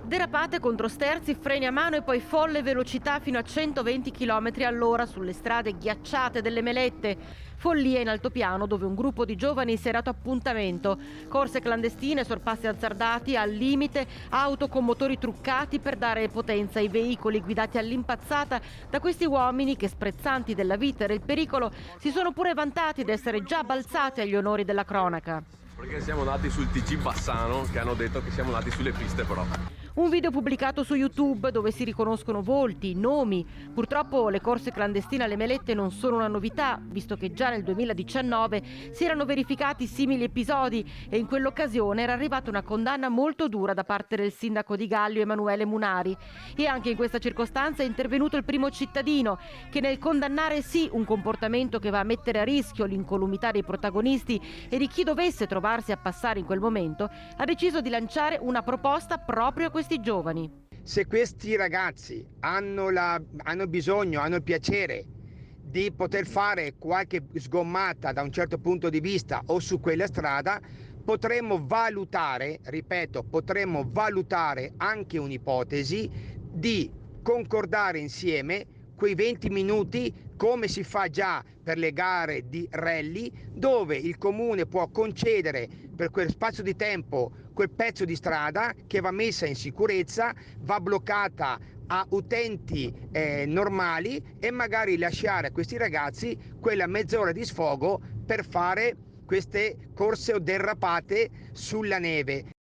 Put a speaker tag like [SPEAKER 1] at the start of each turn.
[SPEAKER 1] Derapate contro sterzi, freni a mano e poi folle velocità fino a 120 km all'ora sulle strade ghiacciate delle Melette. Follia in altopiano dove un gruppo di giovani si era dato appuntamento. Corse clandestine, sorpassi azzardati, al limite, auto con motori truccati per dare potenza ai veicoli guidati all'impazzata da questi uomini che, sprezzanti della vita e del pericolo, si sono pure vantati di essere già balzati agli onori della cronaca.
[SPEAKER 2] Perché siamo nati sul TG Bassano, che hanno detto che siamo nati sulle piste però.
[SPEAKER 1] Un video pubblicato su YouTube dove si riconoscono volti, nomi. Purtroppo le corse clandestine alle Melette non sono una novità, visto che già nel 2019 si erano verificati simili episodi e in quell'occasione era arrivata una condanna molto dura da parte del sindaco di Gallio Emanuele Munari. E anche in questa circostanza è intervenuto il primo cittadino che, nel condannare sì un comportamento che va a mettere a rischio l'incolumità dei protagonisti e di chi dovesse trovarsi a passare in quel momento, ha deciso di lanciare una proposta proprio a questi giovani.
[SPEAKER 3] Se questi ragazzi hanno bisogno, hanno il piacere di poter fare qualche sgommata da un certo punto di vista o su quella strada, potremmo valutare, ripeto, potremmo valutare anche un'ipotesi di concordare insieme quei 20 minuti come si fa già per le gare di rally, dove il comune può concedere per quel spazio di tempo quel pezzo di strada che va messa in sicurezza, va bloccata a utenti normali e magari lasciare a questi ragazzi quella mezz'ora di sfogo per fare queste corse o derrapate sulla neve.